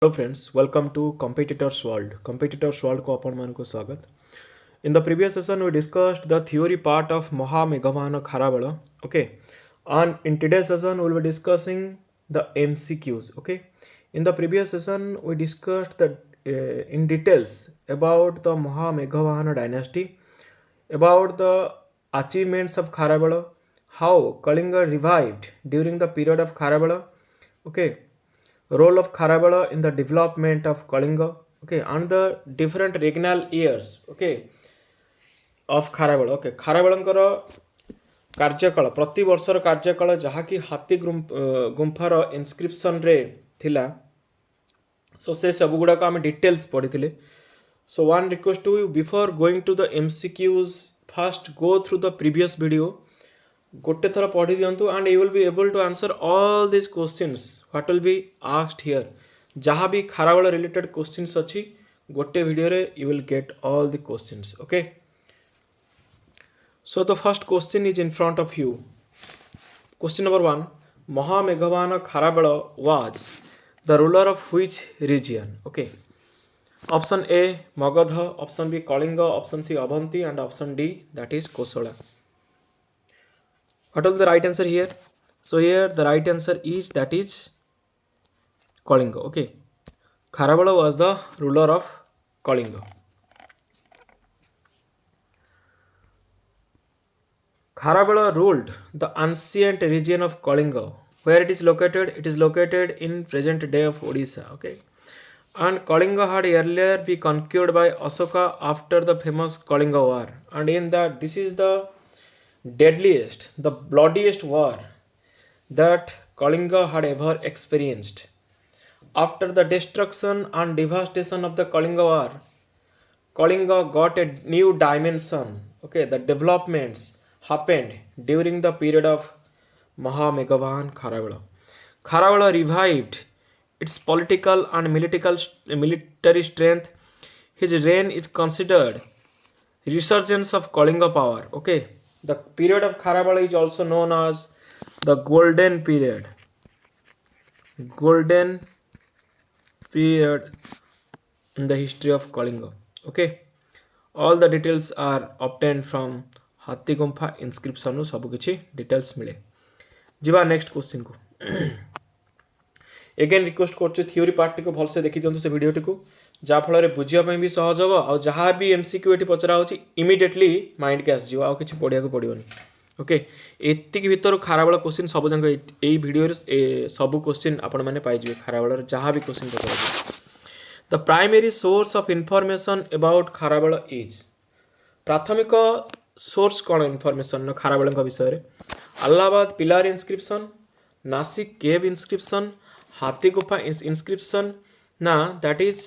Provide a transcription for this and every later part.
Hello friends, welcome to Competitors World. Competitors World को अपन मान को स्वागत. In the previous session we discussed the theory part of Mahameghabahana Kharabela. Okay. And in today's session we will be discussing the MCQs. Okay. In the previous session we discussed the in details about the Mahameghabahana dynasty, about the achievements of Kharabela, how Kalinga revived during the period of Kharabela. Okay, role of Kharabela in the development of Kalinga, okay, and the different regnal years, okay, of Kharabela. Okay, Kharabelanଙ୍କର କାର୍ଯ୍ୟକାଳ ପ୍ରତି ବର୍ଷର କାର୍ଯ୍ୟକାଳ ଯାହାକି ହାତୀ ଗୁମ୍ଫାର ଇନସ୍କ୍ରିପ୍ସନରେ ଥିଲା, show ସେ ସବୁଗୁଡ଼ାକ ଆମେ details ପଢ଼ିଥିଲେ. So one request to you, before going to the MCQs, first go through the previous video, गोटे थर पढ़ी दिंतु and you will be able to answer all this questions what will be asked here. जहाँ भी Kharavela related questions अच्छी गोटे video रे you will get all the questions. Okay, so the first question is in front of you. Question number 1, Mahameghabahana Kharabela was the ruler of which region? Okay, option A Magadha, option B Kalinga, option C Avanti, and option D that is Kosala. What is the right answer here? So here the right answer is that is Kalinga. Okay, Kharabela was the ruler of Kalinga. Kharabela ruled the ancient region of Kalinga. Where it is located? It is located in present day of Odisha. Okay, and Kalinga had earlier been conquered by Ashoka after the famous Kalinga war, and in that this is the deadliest, the bloodiest war that Kalinga had ever experienced. After the destruction and devastation of the Kalinga war, Kalinga got a new dimension. Okay, the developments happened during the period of Mahameghabahana Kharabela. Kharabela revived its political and military strength. His reign is considered resurgence of Kalinga power. Okay, the period of Kharabela is also known as the golden period. Golden period in the history of Kalinga. Okay, all the details are obtained from हाथी गुंफा इनस्क्रिप्शन रू सब किछि details मिले. जीवा next question को. Eigen request करछु theory part को भल से देखि दियंतु से वीडियो को, जा फल बुझिया पई भी सहज हो आ जहाँ भी एमसीक्यू एटी पचरा होची इमिडिएटली माइंड के आस जिवो आ किछि पढिया को पड़ियोनी. ओके, एतिक भीतर खाराबेला क्वेश्चन सब जंग एई वीडियो रे सब क्वेश्चन आपण माने पाइ जिवे. खाराबेला जहाँ भी क्वेश्चन पचरा. The primary source of information about Kharavela is, प्राथमिक सोर्स कौन इनफॉरमेशन खाराबेला विषय रे? अलाहाबाद पिलार इनस्क्रिप्शन, नासिक केव इनस्क्रिप्शन, हाथी गुफा इनस्क्रिप्शन, ना that is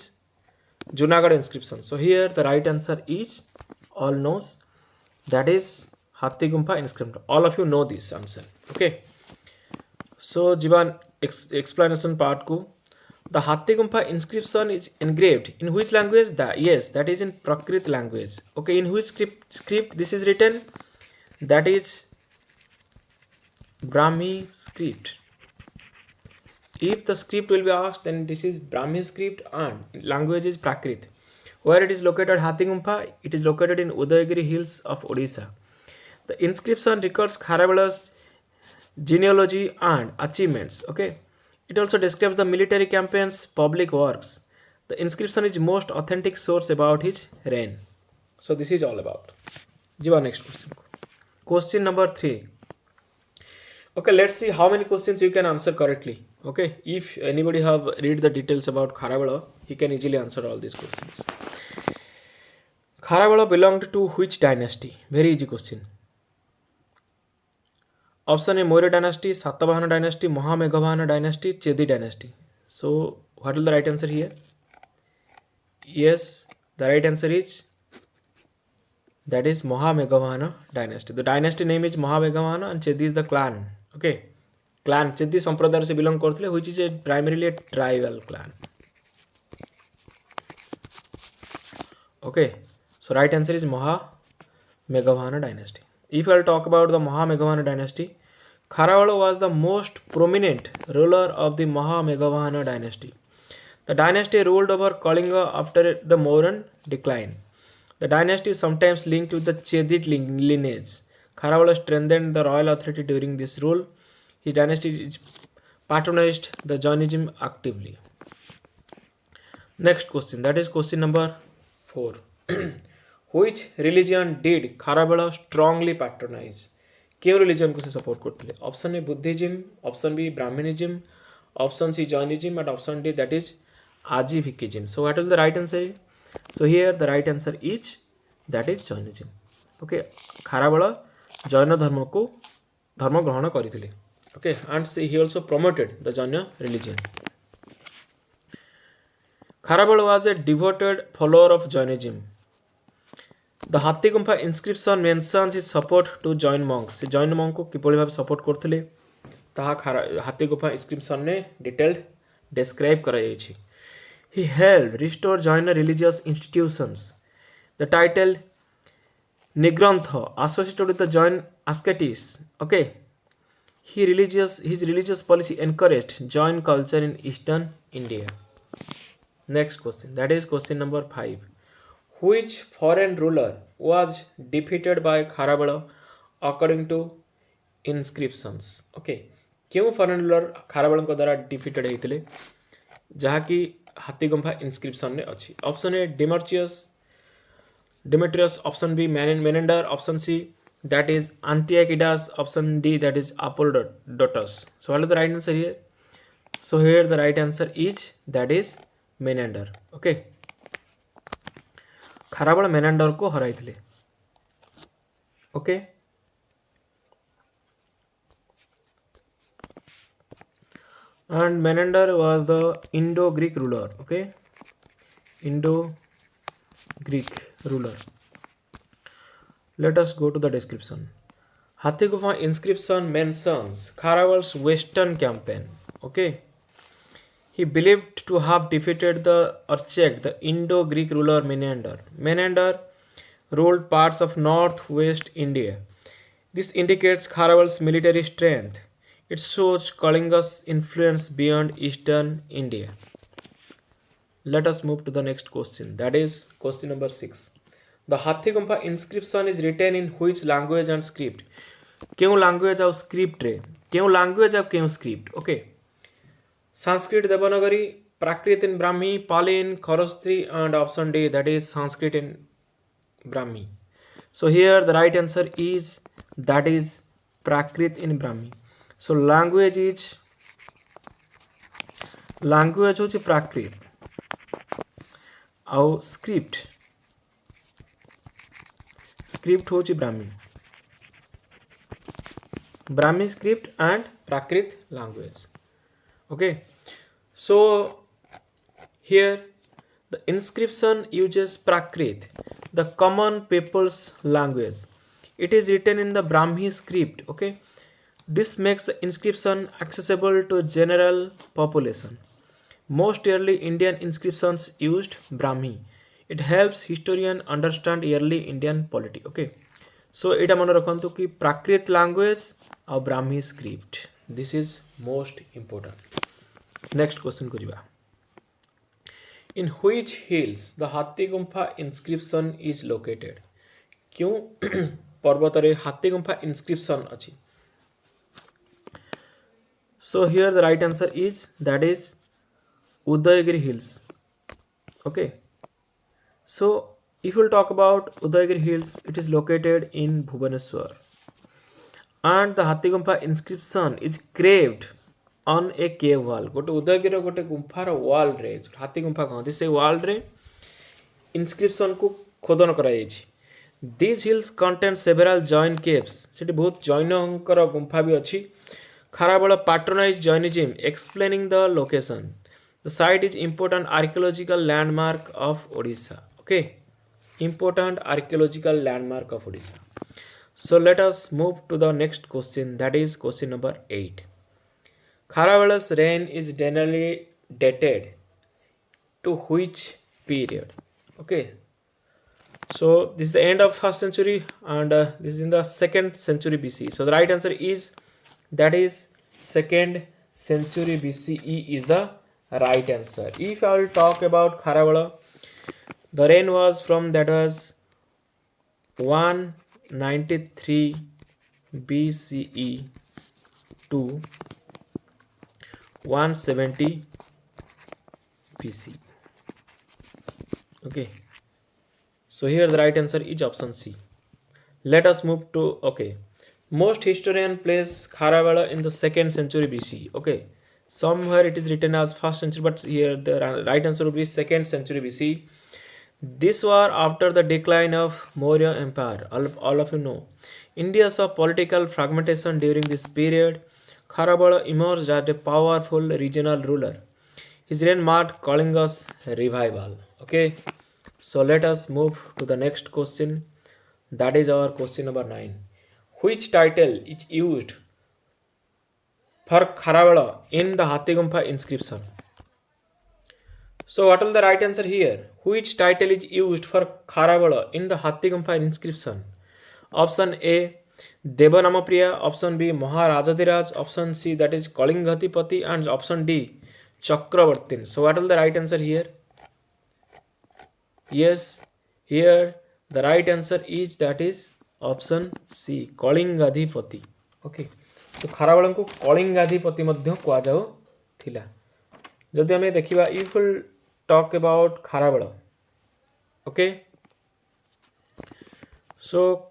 Junagadh inscription. So here the right answer is all knows that is Hathi Gufa inscription. All of you know this answer. Okay, so given explanation part को. The Hathi Gumpha inscription is engraved in which language? Yes, that is in Prakrit language. Okay, in which script this is written? That is Brahmi script. If the script will be asked, then this is Brahmi script and language is Prakrit. Where it is located? Hathi Gumpha, it is located in Udayagiri hills of Odisha. The inscription records Kharabela's genealogy and achievements. Okay. It also describes the military campaigns, public works. The inscription is most authentic source about his reign. So this is all about. Jiva next question. Question number 3. Okay, let's see how many questions you can answer correctly. Okay, if anybody have read the details about Kharabela, he can easily answer all these questions. Kharabela belonged to which dynasty? Very easy question. Option A Maurya dynasty, Satavahana dynasty, Mahameghabahana dynasty, Chedi dynasty. So what is the right answer here? Yes, the right answer is that is Mahameghabahana dynasty. The dynasty name is Mahameghabahana and Chedi is the clan. Okay, clan Chedi sampradaya से belong करते, which is a primarily a tribal clan. Okay, so right answer is Mahameghabahana dynasty. If I will talk about the Mahameghabahana dynasty, Kharabela was the most prominent ruler of the Mahameghabahana dynasty. The dynasty ruled over Kalinga after the Mauryan decline. The dynasty is sometimes linked with the Chedid lineage. Kharavela strengthened the royal authority during this rule. His dynasty patronized the Jainism actively. Next question, that is question number 4. Which religion did Kharavela strongly patronize? क्यों religion को से support करते थे? Option A Buddhism, option B Brahminism, option C Jainism, and option D that is Ajivikism. So what will the right answer? So here the right answer is that is Jainism. Okay, Kharavela Jaina dharma को धर्म ग्रहण କରିଥିଲେ. Okay, and he also promoted the Jaina religion. Kharavela was a devoted follower of Jainism. The Hathi Gumpha inscription mentions his support to Jain monks. से Jain monk को किपरि भाव support करथिले ताहा हाथी गुफा inscription ने detailed describe कराଯାଇଛି. He helped restore Jain religious institutions. The title Nigrantha associated with the Jain ascetics. Okay, his religious policy encouraged Jain culture in eastern India. Next question, that is question number 5. Which foreign ruler was defeated by Kharavela according to inscriptions? Okay, क्यों foreign ruler Kharavela को द्वारा defeated होइतिले जहाँ की हाथी Gumpha inscription ने अछि? Option A Demetrius, option B Menander, option C that is Antiochus, option D that is Apollodotus. So what is the right answer here? So here the right answer is that is Menander. Okay, Kharavela Menander को हराइथिले. Okay, and Menander was the Indo-Greek ruler. Okay, Indo-Greek ruler. Let us go to the description. Hathi Gufa inscription mentions Kharavela's western campaign. Okay, he believed to have defeated or checked the Indo-Greek ruler Menander. Menander ruled parts of northwest India. This indicates Kharavela's military strength. It shows Kalinga's influence beyond eastern India. Let us move to the next question. That is question number 6. The Hathi Gumpha inscription is written in which language and script? क्यों language और script रे? क्यों language और क्यों script? Okay. Sanskrit Devanagari, Prakrit in Brahmi, Pali in Kharosthi, and option D that is Sanskrit in Brahmi. So here the right answer is that is Prakrit in Brahmi. So language होची Prakrit. और script होची Brahmi script and Prakrit language. Okay, so here the inscription uses Prakrit, the common people's language. It is written in the Brahmi script. Okay, this makes the inscription accessible to general population. Most early Indian inscriptions used Brahmi. It helps historian understand early Indian polity. Okay, so it मन रखंतु कि Prakrit language और Brahmi script. This is most important. Next question को जिबा. In which hills the Hathi Gumpha inscription is located? क्यों पर्वत रे Hathi Gumpha inscription अछि? So here the right answer is that is Udayagiri hills. Okay, so if we'll talk about Udayagiri hills, it is located in Bhubaneswar, and the Hathi Gumpha inscription is carved on a cave wall. गोटे उदयगिरी गोटे गुम्फार wall रे हाथी गुम्फा कहते से wall रे inscription को खोदन कराଯାଇଛି. These hills contain several Jain caves. सेठी बहुत जैनकर गुम्फा भी अछि. Kharavela patronized Jainism, explaining the location. The site is important archaeological landmark of Odisha. Okay, important archaeological landmark of Odisha. So let us move to the next question, that is question number 8. Kharavela's reign is generally dated to which period? Okay, so this is the end of 1st century and this is in the 2nd century BC. So the right answer is that is 2nd century BCE is the right answer. If I will talk about Kharabala, the reign was from that was 193 BCE to 170 BC. Okay, so here the right answer is option C. Let us move to, okay, most historian place Kharavela in the 2nd century BC. Okay, somewhere it is written as 1st century, but here the right answer will be 2nd century BC. This was after the decline of Maurya Empire. All of you know. India saw political fragmentation during this period. Kharavela emerged as a powerful regional ruler. His reign marked Kalinga's revival. Okay, so let us move to the next question. That is our question number 9. Which title is used for Kharavela in the Hathigumpha inscription? So what will the right answer here? Which title is used for Kharavela in the Hathigumpha inscription? Option A, Devanamapriya. Option B, Maharajadhiraj. Option C, that is Kalingathipati. And option D, Chakravartin. So what will the right answer here? Yes, here the right answer is that is option C, Kalingathipati. Okay, so Kharavela को कलिंगाधिपति ମଧ୍ୟ କୁହାଯାଉଥିଲା. ଯଦି ଆମେ ଦେଖିବା, if we talk about Kharavela, okay, so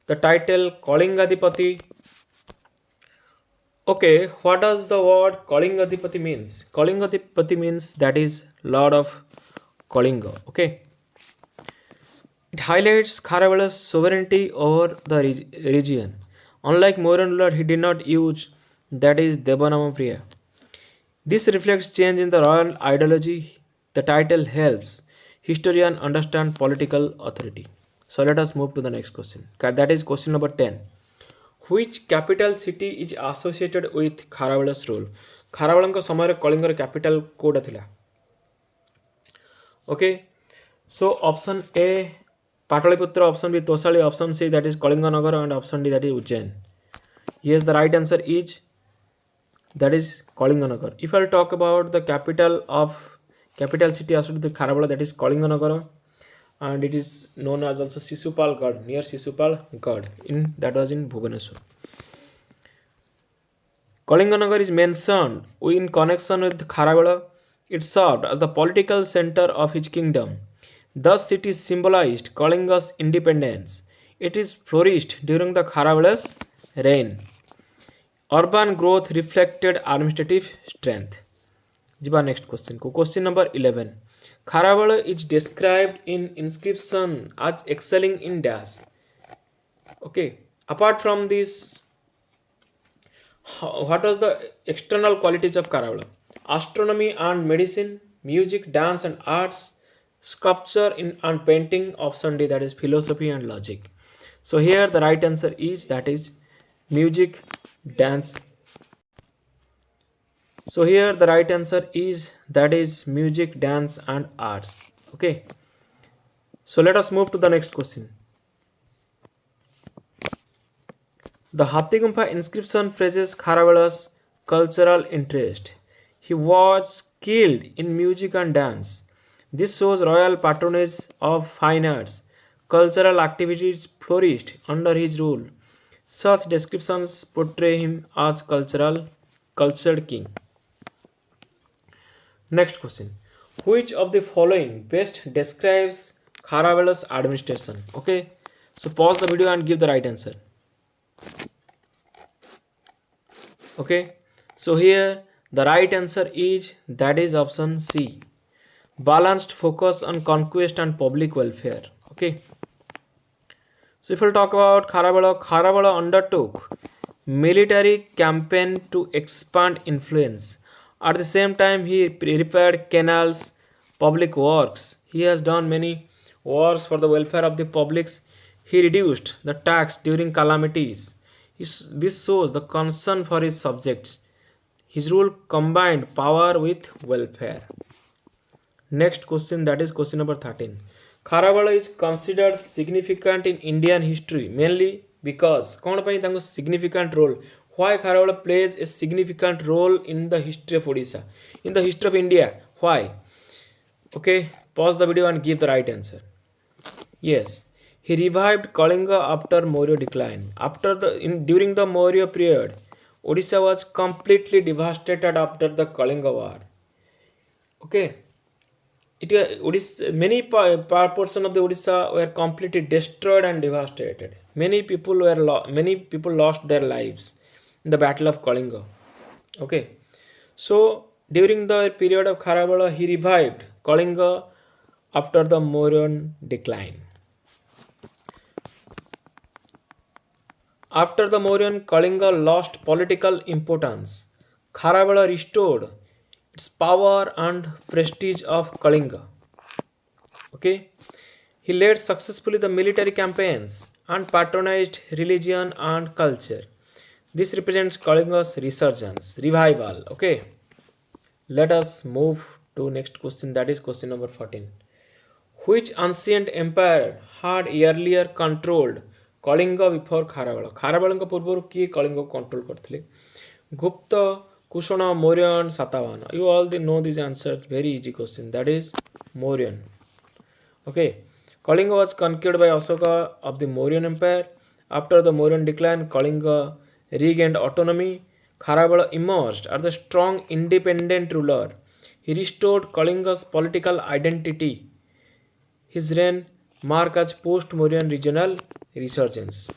the title Kalingadipati. Okay, what does the word Kalingadipati means? Kalingadipati means that is Lord of Kalinga. Okay, it highlights Kharavela's sovereignty over the region. Unlike Mauryan ruler, he did not use that is Devanamapriya. This reflects change in the royal ideology. The title helps historian understand political authority. So let us move to the next question. That is question number 10. Which capital city is associated with Kharavela's rule? Kharavelaଙ୍କ ସମୟରେ କଳିଙ୍ଗର capital କୋଉଟା ଥିଲା? Okay, so option A, Pataliputra. Option B, Tosali. Option C, that is Kalinganagara. And option D, that is Ujjain. Yes, the right answer is that is Kalinganagara. If I'll talk about the capital city associated with Kharavela, that is Kalinganagara, and it is known as also Sisupalgarh, near Sisupalgarh, that was in Bhubaneswar. Kalinganagara is mentioned in connection with Kharavela. It served as the political center of his kingdom. Thus, city symbolized Kalinga's independence. It is flourished during the Kharavela's reign. Urban growth reflected administrative strength. Jiba next question. Question number 11. Kharavela is described in inscription as excelling in dash. Okay. Apart from this, what was the external qualities of Kharavela? Astronomy and medicine, music, dance and arts, sculpture and painting. Option D, that is philosophy and logic. So here the right answer is that is music, dance. So here the right answer is that is music, dance and arts. Okay, so let us move to the next question. The Hathigumpha inscription phrases Kharavela's cultural interest. He was skilled in music and dance. This shows royal patronage of fine arts. Cultural activities flourished under his rule. Such descriptions portray him as cultured king. Next question. Which of the following best describes Kharavela's administration? Okay, so pause the video and give the right answer. Okay, so here the right answer is that is option C, balanced focus on conquest and public welfare. Okay, so if we'll talk about Kharavela undertook military campaign to expand influence. At the same time, he repaired canals, public works. He has done many works for the welfare of the publics. He reduced the tax during calamities. This shows the concern for his subjects. His rule combined power with welfare. Next question, that is question number 13. Kharavela is considered significant in Indian history mainly because significant role. Why Kharabela plays a significant role in the history of Odisha, in the history of India? Why? Okay, pause the video and give the right answer. Yes, he revived Kalinga after Maurya decline. During the Maurya period, Odisha was completely devastated after the Kalinga war. Okay, portion of the Odisha were completely destroyed and devastated. Many people lost their lives in the battle of Kalinga. Okay, so during the period of Kharabela, he revived Kalinga after the Mauryan decline. After the Mauryan, Kalinga lost political importance. Kharabela restored its power and prestige of Kalinga. Okay, he led successfully the military campaigns and patronized religion and culture. This represents Kalinga's resurgence, revival. Okay, let us move to next question. That is question number 14. Which ancient empire had earlier controlled Kalinga before Kharabela? Kharabelaଙ୍କ ପୂର୍ବରୁ କିଏ କଳିଙ୍ଗକୁ control କରିଥିଲେ? Gupta, Kushana, Mauryan, Satavahana. You all know these answers. Very easy question. That is Mauryan. Okay. Kalinga was conquered by Ashoka of the Mauryan Empire. After the Mauryan decline, Kalinga regained autonomy. Kharabela emerged as the strong independent ruler. He restored Kalinga's political identity. His reign marked as post-Mauryan regional resurgence.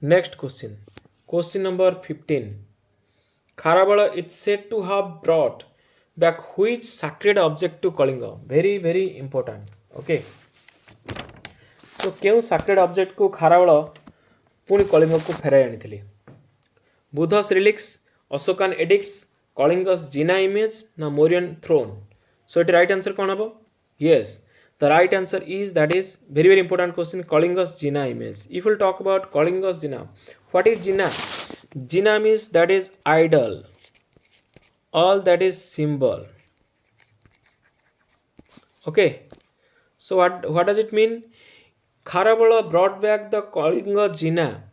Next question. Question number 15. Kharabela is said to have brought back which sacred object to Kalinga? Very, very important. Okay. So, केउ sacred object को Kharabela पुणी कलिंग को फेराई आनी? Buddha's relics, Ashokan edicts, Kalinga's Jina image, na Mauryan throne. So, it right answer कौन हबो? Yes. The right answer is, that is very, very important question, Kalinga's Jina image. If we'll talk about Kalinga's Jina, what is Jina? Jina means that is idol, all that is symbol. Okay. So what does it mean? Kharabela brought back the Kalinga Jina.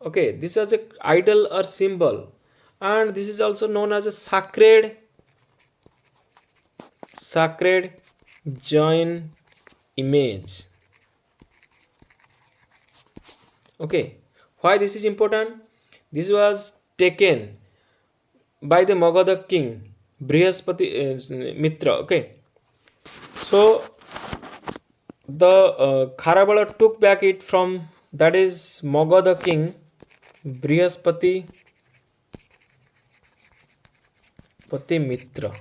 Okay, this is a idol or symbol, and this is also known as a sacred join image. Okay, why this is important? This was taken by the Magadha king Brihaspati Mitra. Okay, so the Kharabela took back it from, that is, Magadha king Brihaspati Mitra.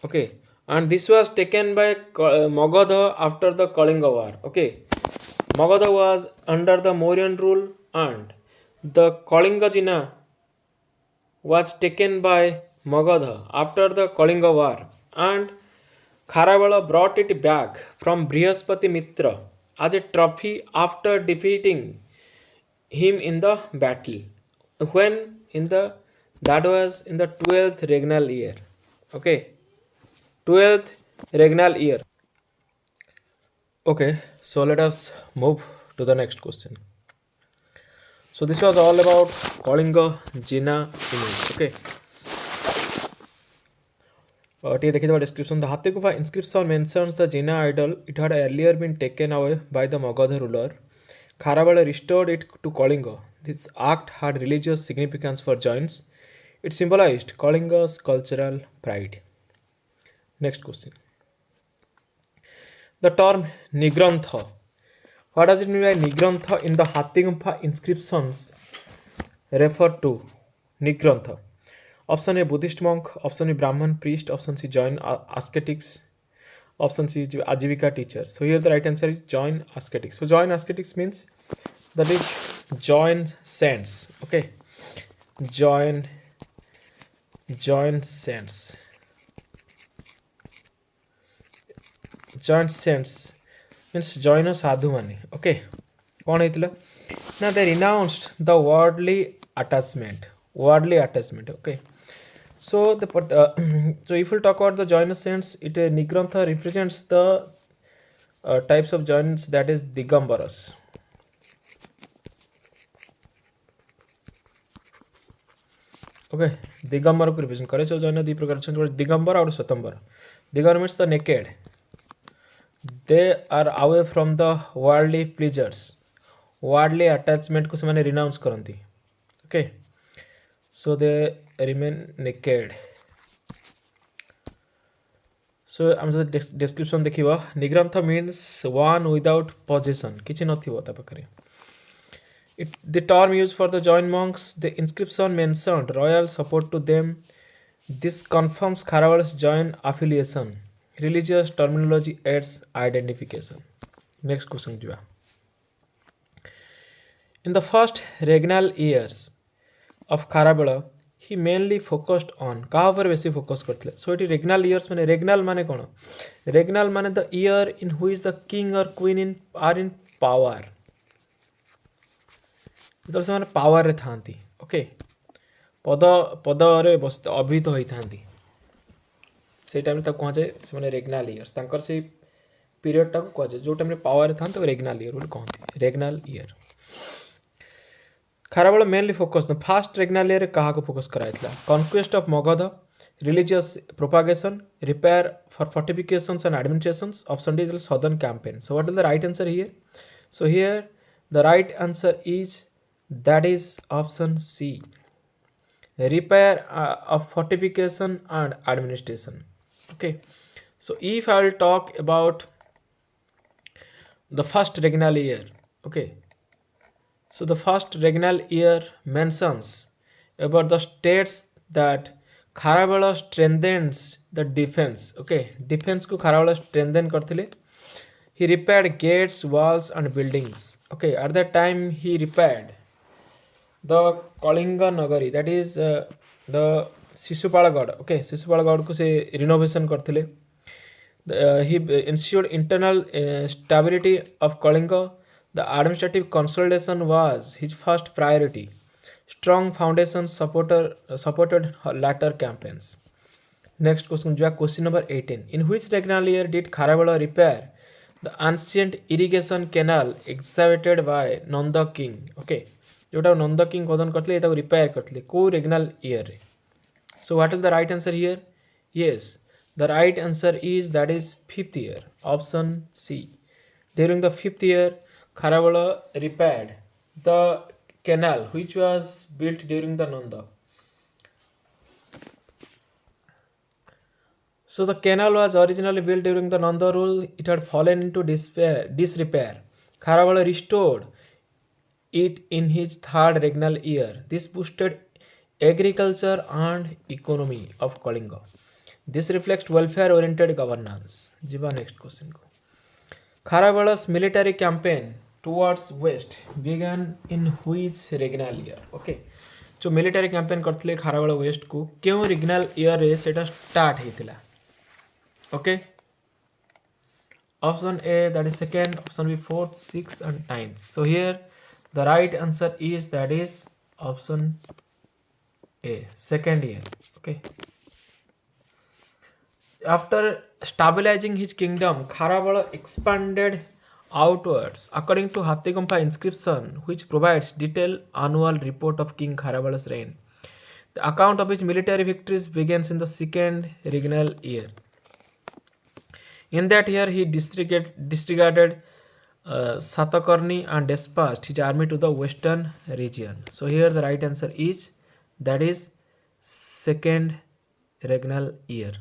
Okay, and this was taken by Magadha after the Kalinga war. Okay, Magadha was under the Mauryan rule, and the Kalinga Jina was taken by Magadha after the Kalinga war, and Kharabela brought it back from Brihaspati Mitra as a trophy after defeating him in the battle. When? That was in the 12th regnal year. Okay, 12th regnal year. Okay, so let us move to the next question. So this was all about Kalinga Jina image. Okay. Description. The Hathi Gufa inscription mentions the Jina idol. It had earlier been taken away by the Magadha ruler. Kharabela restored it to Kalinga. This act had religious significance for Jains. It symbolized Kalinga's cultural pride. Next question. The term Nigrantha. What does it mean by Nigrantha in the Hathi Gufa inscriptions refer to? Nigrantha. Option A, Buddhist monk. Option B, Brahman priest. Option C, Jain ascetics. Option C, Ajivika teacher. So here the right answer is Jain ascetics. So Jain ascetics means that is Jain saints. Okay, Jain saints. Jain saints means Jaina sadhu mane. Okay, कौन ହେଇଥିଲା? Now they renounced the worldly attachment. Okay. So so if we talk about the Jaina saints, Nigrantha represents the types of Jains, that is Digambaras. Okay Digambar को revision करे जैन दी प्रकार अच्छा दिगंबर और Shwetambar Digambar means the naked they are away from the worldly pleasures worldly attachment को से renounce करती okay so they remain naked so um description देखिबा Nigrantha means one without possession किछि नथिबो ता पाखरे the term used for the joined monks the inscription mentioned royal support to them this confirms Kharavala's joint affiliation religious terminology aids identification next question jiba in the first regnal years of Kharavela he mainly focused on kaha par besi focus करथिले so it regnal years माने regnal माने कोन regnal माने the year in which the king or queen are in power ଯେତେବେଳେ ସେମାନେ ପାୱାରରେ ଥାଆନ୍ତି okay ପଦରେ ଅଭିହିତ ହୋଇଥାନ୍ତି ସେଇ ଟାଇମ୍ରେ ତାକୁ କୁହାଯାଏ ସେମାନେ ରେଗ୍ନାଲ ଇୟର୍ସ ତାଙ୍କର ସେଇ ପିରିୟଡ଼ଟାକୁ କୁହାଯାଏ ଯେଉଁ ଟାଇମ୍ରେ ପାୱାରରେ ଥାଆନ୍ତି ତାକୁ ରେଗ୍ନାଲ ଇୟର୍ ବୋଲି କହନ୍ତି regnal year Kharavela mainly focus first regnal ଇୟର୍ରେ କାହାକୁ ଫୋକସ୍ କରାଯାଇଥିଲା conquest of Magadha religious propagation repair for fortifications and administrations option D is southern campaign so what is the right answer here so here the right answer is that is option C repair of fortification and administration okay so if I will talk about the first regnal year okay so the first regnal year mentions about the states that Kharavela strengthens the defense okay defense को Kharavela strengthen करथिले he repaired gates walls and buildings okay at that time he repaired the Kalinga Nagari that is the Shishupalagad okay Shishupalagad को से renovation करथिले he ensured internal stability of Kalinga the administrative consolidation was his first priority strong foundations supported latter campaigns next question question number 18 in which regnal year did Kharavela repair the ancient irrigation canal excavated by Nanda king okay जोटा नंद king खोदन करथिले एटा repair करथिले को regnal year रे so what is the right answer here yes the right answer is that is 5th year option C during the 5th year Kharavela repaired the canal which was built during the Nanda so the canal was originally built during the Nanda rule it had fallen into disrepair Kharavela restored it in his third regnal year. This boosted agriculture and economy of Kalinga. This reflects welfare-oriented governance. Jiba next question ko. Kharavela's military campaign towards west began in which regnal year? Okay. जो military campaign करथिले Kharavela west को क्यों regnal year रे सेटा start हेतिला? Okay. Option A that is second, option B 4th, 6th and 9th. So here the right answer is that is option A second year okay after stabilizing his kingdom Kharavela expanded outwards according to Hattigampa inscription which provides detailed annual report of King Kharavela's reign the account of his military victories begins in the second regnal year in that year he disregarded Satakarni and dispatched his army to the western region. So here the right answer is that is second regnal year.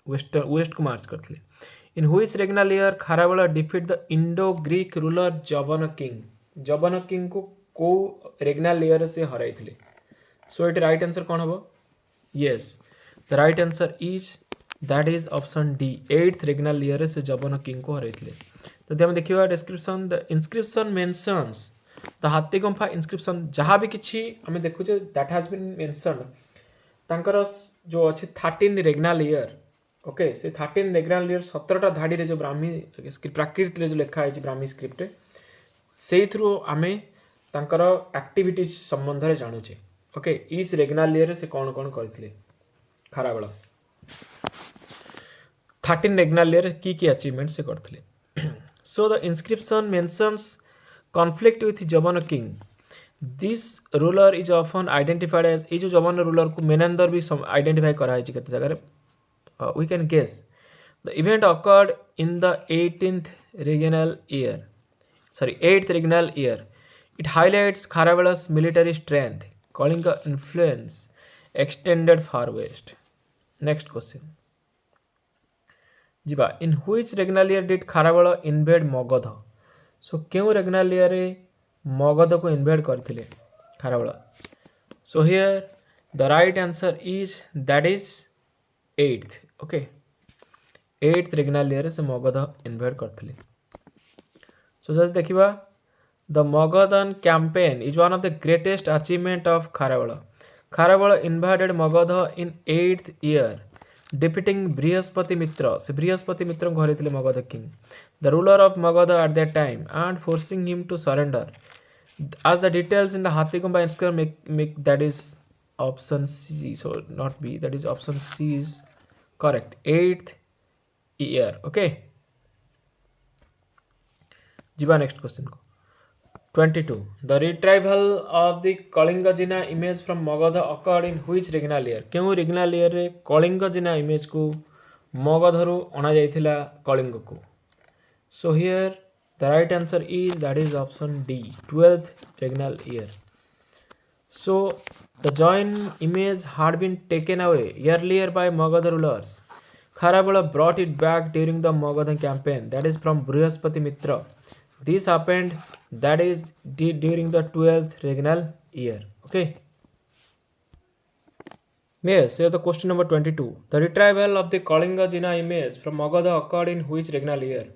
West को march करथिले. In which regnal year Kharavela defeated the Indo-Greek ruler Jabana king. Jabana king को regnal year से हराइथिले. So it right answer कौन होबो? Yes. The right answer is that is option D 8th regnal year से Jabana king को हराइथिले. ଯଦି ଆମେ ଦେଖିବା description ଦ ଇନସ୍କ୍ରିପ୍ସନ୍ ମେନସନ୍ସ ଦ ହାତୀଗୁମ୍ଫା ଇନସ୍କ୍ରିପ୍ସନ୍ ଯାହା ବି କିଛି ଆମେ ଦେଖୁଛେ ଦ୍ୟାଟ୍ ହାଜ୍ ବିନ୍ ମେନସନ୍ଡ ତାଙ୍କର ଯେଉଁ ଅଛି 13 ରେଗ୍ନାଲ ଇୟର ଓକେ ସେ 13 ରେଗ୍ନାଲ ଇୟର 17ଟା ଧାଡ଼ିରେ ଯେଉଁ ବ୍ରାହ୍ମୀ ପ୍ରାକୃତରେ ଯେଉଁ ଲେଖା ହେଇଛି ବ୍ରାହ୍ମୀ ସ୍କ୍ରିପ୍ଟରେ ସେଇଥିରୁ ଆମେ ତାଙ୍କର ଆକ୍ଟିଭିଟିଜ୍ ସମ୍ବନ୍ଧରେ ଜାଣୁଛେ ଓକେ ଇଚ୍ ରେଗ୍ନାଲ ଇୟରରେ ସେ କ'ଣ କ'ଣ କରିଥିଲେ ଖାରବେଳ 13 ରେଗ୍ନାଲ ଇୟରରେ କି ଆଚିଭମେଣ୍ଟ ସେ କରିଥିଲେ So the inscription mentions conflict with Jabana king. This ruler is often identified as ये जो जवन रूलर को मेनेंदर भी आइडेंटिफाई कराई केते जगह we can guess the event occurred in the 8th regnal year. It highlights Kharavela's military strength, Kalinga influence extended far west. Next question. ଯିବା in which regnal year did Kharavela invade Magadha? So କେଉଁ regnal year ରେ ମଗଧ को invade କରିଥିଲେ Kharabela? So here the right answer is that is 8th. Okay, 8th regnal year ରେ ସେ Magadha invade କରିଥିଲେ. So just देखिबा the Magadhan campaign is one of the greatest achievement of Kharavela. Kharavela invaded Magadha in 8th year, defeating Brihaspati Mitra. Se Brihaspati Mitra को हराइଥିଲେ Magadha king, the ruler of Magadha at that time, and forcing him to surrender. As the details in the Hathigamba inscription make that is option C, so not B, that is option C is correct. 8th year. Okay. ଯିବା next question को 22. The retrieval of the Kalingajina image from Magadha occurred in which regnal year? केउं regnal year रे Kalingajina image को मगधरू अणा जाइथिला कलिंग को? So here the right answer is that is option D, 12th regnal year. So the joint image had been taken away earlier by Magadha rulers. Kharavela brought it back during the Magadha campaign, that is from Brihaspati Mitra. This happened that is during the 12th regnal year. Okay. Yes, here the question number 22. The retrieval of the Kalinga Jina image from Magadha occurred in which regnal year?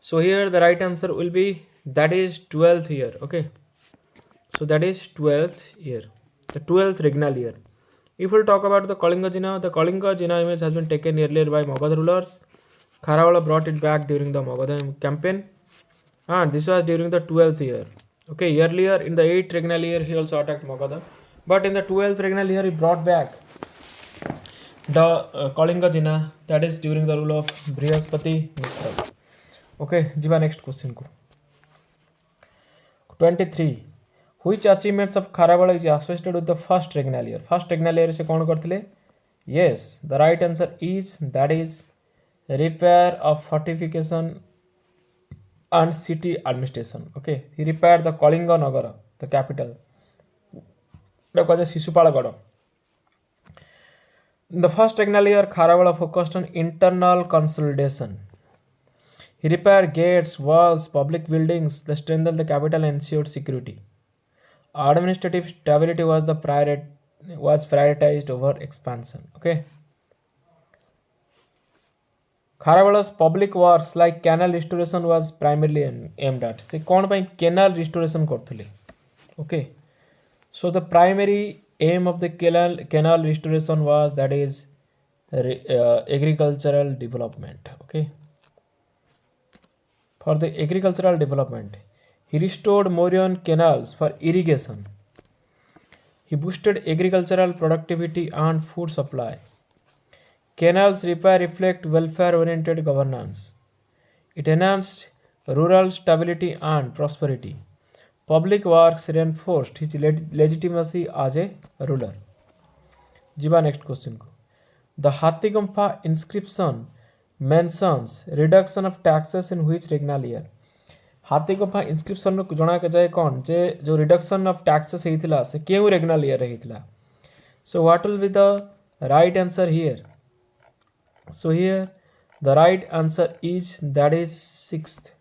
So here the right answer will be that is 12th year. Okay. So that is 12th year. The 12th regnal year. If we'll talk about the Kalinga Jina image has been taken earlier by Magadha rulers. Kharavela brought it back during the Magadha campaign. And this was during the 12th year. Okay, earlier in the 8th regnal year he also attacked Magadha, but in the 12th regnal year he brought back the Kalinga Jina, that is during the rule of Brihaspati Mitra. Okay, jiba next question ko 23. Which achievements of Kharavela is associated with the first regnal year? First regnal year se kon karthile? Yes, the right answer is that is repair of fortification and city administration. Okay, he repaired the Kalinga Nagara, the capital. Sisupalagada. In the first regnal year, Kharavela focused on internal consolidation. He repaired gates, walls, public buildings, they strengthened the capital and ensured security. Administrative stability was prioritized over expansion. Okay. Kharavela's public works like canal restoration was primarily aimed at. Se kon pai canal restoration korthile? Okay. So the primary aim of the canal restoration was that is agricultural development. Okay. For the agricultural development, he restored Mauryan canals for irrigation. He boosted agricultural productivity and food supply. Canals repair reflect welfare-oriented governance. It enhanced rural stability and prosperity. Public works reinforced his legitimacy as a ruler. Jiba next question ko. The Hathigampa inscription mentions reduction of taxes in which regnal year? Hathigampa inscription नु जणा के जाय कोन जे जो reduction of taxes हेतिला से केउ regnal year हेतिला? So what will be the right answer here? So here the right answer is that is 6th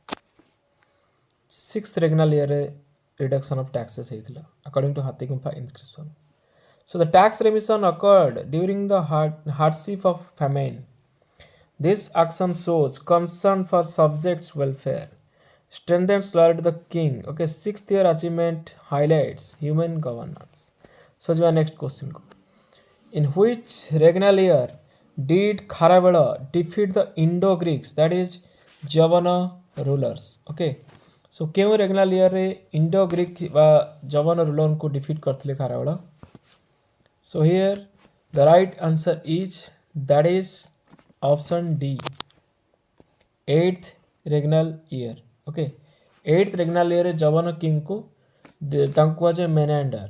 regnal year reduction of taxes heitila according to Hathigampa inscription. So the tax remission occurred during the hardship of famine. This action shows concern for subjects' welfare, strengthens loyalty to the king. Okay, 6th year achievement highlights human governance. So the next question. In which regnal year did Kharavela defeat the Indo-Greeks, that is Javana rulers? Okay, so केउ regnal year रे Indo-Greek वा Javana ruler को defeat करथिले Kharavela? So here the right answer is that is option D, 8th regnal year. Okay, 8th regnal year रे Javana king को ତାଙ୍କୁ କୁହାଯାଏ ମେନାଣ୍ଡର।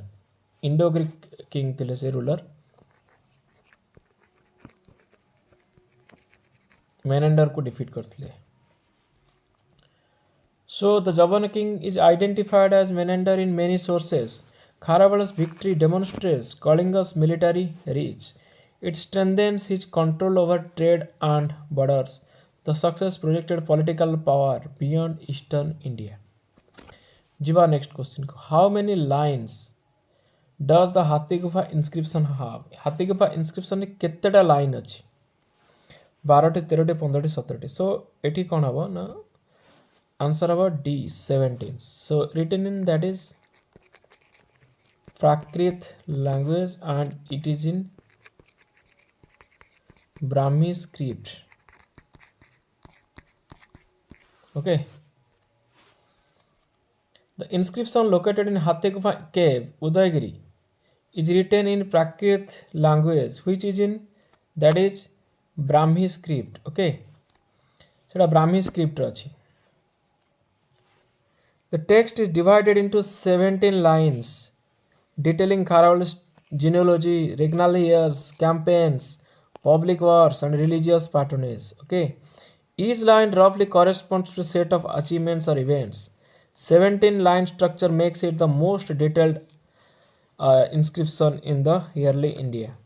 Indo Greek king ଥିଲେ ସେ ରୁଲର। ମେନାଣ୍ଡରକୁ ଡିଫିଟ୍ କରିଥିଲେ। So the Javan king is identified as Menander in many sources. Kharavala's victory demonstrates Kalinga's military reach. It strengthens his control over trade and borders. The success projected political power beyond eastern India. Jiva next question. How many lines does the Hathi Gufa inscription have? Hathi Gufa inscription केतेटा line अछि? 12टी 13टी 15टी 17टी. So एठी कोन हबो ना answer about D 17. So written in that is Prakrit language and it is in Brahmi script. Okay. The inscription located in Hathi Gufa cave Udayagiri is written in Prakrit language which is in that is Brahmi script. Okay. सेटा Brahmi script अछि. The text is divided into 17 lines detailing Kharavala's genealogy, regnal years, campaigns, public wars, and religious patronage. Okay, each line roughly corresponds to a set of achievements or events. 17 line structure makes it the most detailed inscription in the early India.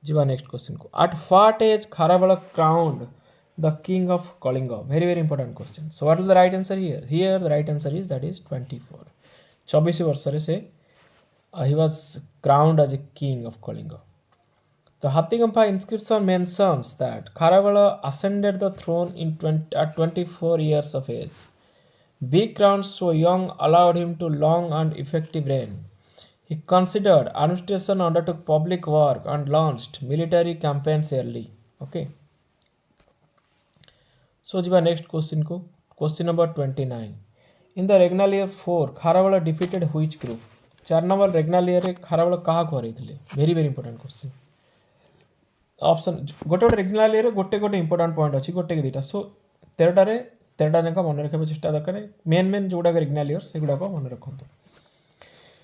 Jiva next question. At what age Kharavela crowned the king of Kalinga? Very important question. So what is the right answer here? Here the right answer is that is 24. 24 ବର୍ଷରେ ସେ he was crowned as a king of Kalinga. The Hathigampa inscription mentions that Kharavela ascended the throne at 24 years of age. Being crowned so young allowed him to long and effective reign. He considered administration, undertook public work, and launched military campaigns early. Okay. So jiba next question ko. Question number 29. In the regnal year 4, Kharavela defeated which group? 4 number regnal year रे Kharavela kaha को हरैथिले? Very important question. Option गोटे regnal year रे गोटे important point अछि गोटे के दिटा. So 13टा रे 13टा जका मन रखबे चेष्टा दरकार. मेन जोडा regnal year सेगुडा को मन रखंतु.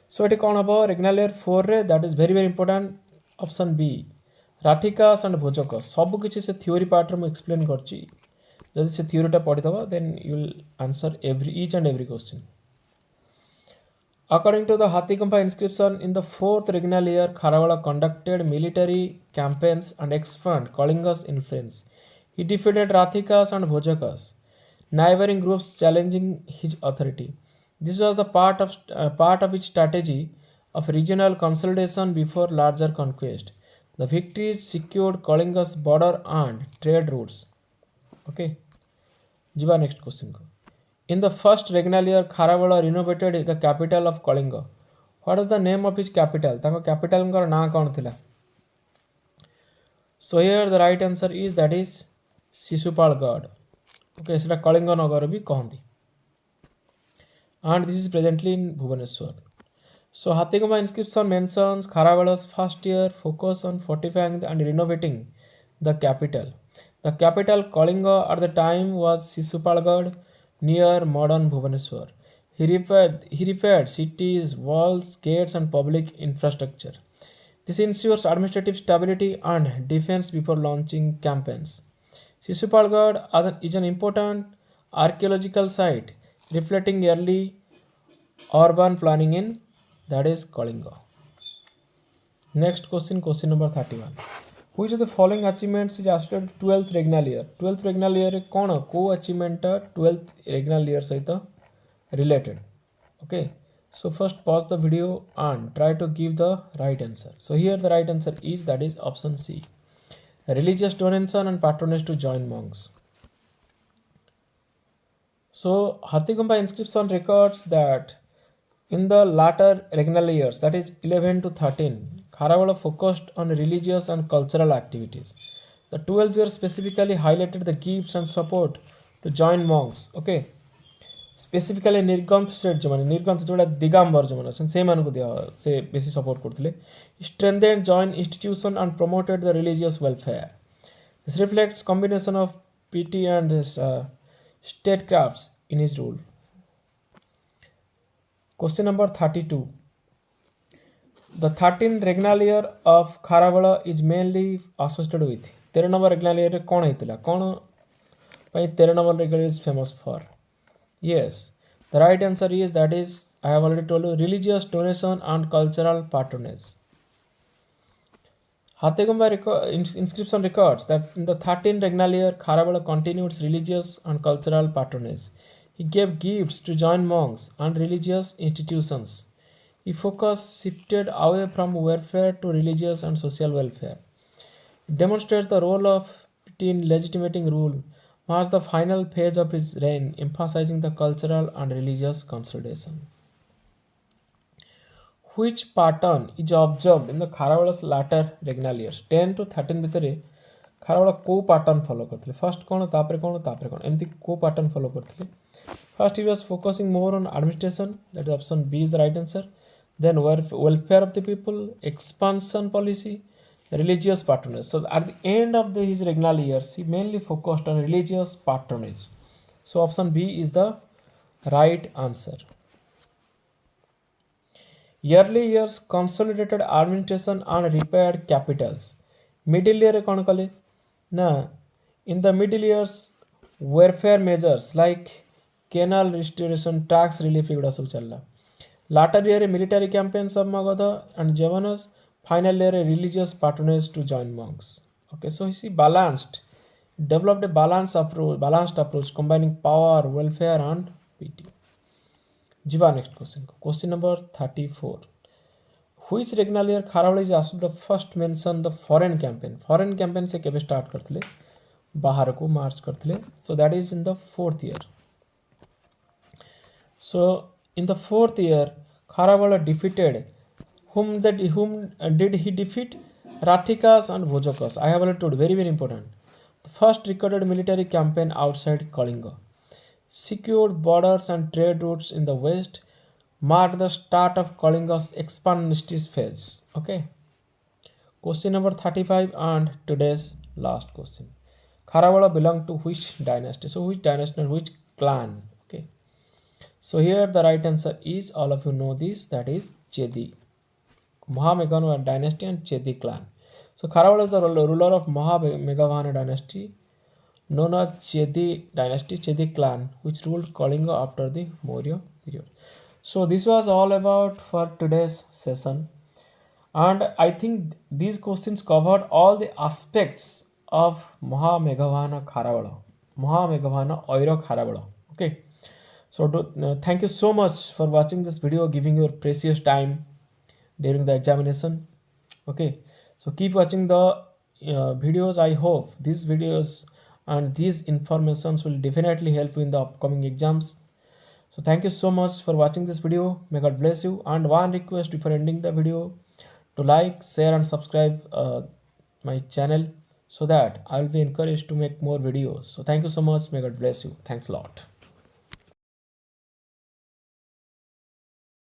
So एटी कोन हबो regnal year 4 रे that is very important. Option B. Rathikas and Bhojakas सब किछि से theory part रे म explain करछि. जदि से theory टा पढिदबो then you will answer each and every question. According to the Hathigampa inscription, in the 4th regnal year, Kharavela conducted military campaigns and expanded Kalinga's influence. He defeated Rathikas and Bhojakas, neighboring groups challenging his authority. This was the part of his strategy of regional consolidation before larger conquest. The victories secured Kalinga's border and trade routes. Okay. Jiva next question. In the first regnal year, Kharavela renovated the capital of Kalinga. What is the name of his capital? Tanga capital ngar na kon thila? So here the right answer is that is Sisupalgarh. Okay, seta Kalinga nagar bhi kahandi. And this is presently in Bhubaneswar. So Hathigampa inscription mentions Kharavela's first year focus on fortifying and renovating the capital. The capital Kalinga at the time was Sisupalgarh near modern Bhubaneswar. He repaired cities, walls, gates and public infrastructure. This ensures administrative stability and defense before launching campaigns. Sisupalgarh is an important archaeological site reflecting early urban planning in that is Kalinga. Next question, question number 31. Which of the following achievements is associated with 12th regnal year? 12th regnal year कौन को achievement 12th regnal year सहित related? Okay, so first pause the video and try to give the right answer. So here the right answer is that is option C. Religious donation and patronage to join monks. So Hathigampa inscription records that in the latter regnal years, that is 11 to 13, Kharavela focused on religious and cultural activities. The 12th year specifically highlighted the gifts and support to join monks. Okay, specifically Nirgant state जो माने Nirgant जोड़ा दिगंबर जो माने से मान को दिया से बेसी support करते strengthened joint institution and promoted the religious welfare. This reflects combination of piety and statecrafts in his rule. Question number 32. The 13th regnal year of Kharabela is mainly associated with 13 number regnal year कौन ହେଇଥିଲା कौन ପାଇଁ 13 number regnal is famous for? Yes, the right answer is that is I have already told you religious donation and cultural patronage. Hategumba inscription records that in the 13th regnal year, Kharabela continued its religious and cultural patronage. He gave gifts to Jain monks and religious institutions. His focus shifted away from warfare to religious and social welfare. It demonstrates the role of piety in legitimating rule, marks the final phase of his reign, emphasizing the cultural and religious consolidation. Which pattern is observed in the Kharabela's latter regnal years? 10 to 13 भितर Kharabela को pattern follow करते first कौन तापरे कौन एमती को pattern follow करते first he was focusing more on administration, that is option B is the right answer. Then welfare of the people, expansion policy, religious patronage. So at the end of his regnal years he mainly focused on religious patronage. So option B is the right answer. Early years consolidated administration and repaired capitals. Middle year कौन कले ना in the middle years welfare measures like canal restoration, tax relief एगुड़ा सब चलला. Latter year military campaigns of Magadha and Javanas. Final year religious patronage to Jain monks. Okay, so you see developed a balanced approach combining power, welfare and piety. Jiva next question. Question number 34. Which regnal year Kharabela is also the first mention the foreign campaign? Foreign campaign से केवे start करते ले बाहर को march करते ले. So that is in the 4th year. So in the 4th year Kharabela defeated whom did he defeat? Rathikas and Bhojakas. I have already told, very important. The first recorded military campaign outside Kalinga. Secured borders and trade routes in the west, marked the start of Kalinga's expansionist phase. Okay. Question number 35 and today's last question. Kharabela belonged to which dynasty? So which dynasty, which clan? Okay. So here the right answer is, all of you know this, that is Chedi. Mahameghabahana dynasty and Chedi clan. So Kharabela is the ruler of Mahameghabahana dynasty, known as Chedi dynasty, Chedi clan, which ruled Kalinga after the Maurya period. So this was all about for today's session, and I think these questions covered all the aspects of Mahameghabahana Kharabela, Mahameghabahana Oiro Kharabela. Okay, so thank you so much for watching this video, giving your precious time during the examination. Okay, so keep watching the videos. I hope these videos and these informations will definitely help you in the upcoming exams. So thank you so much for watching this video. May God bless you. And one request before ending the video, to like, share and subscribe my channel, so that I will be encouraged to make more videos. So thank you so much. May God bless you. Thanks a lot.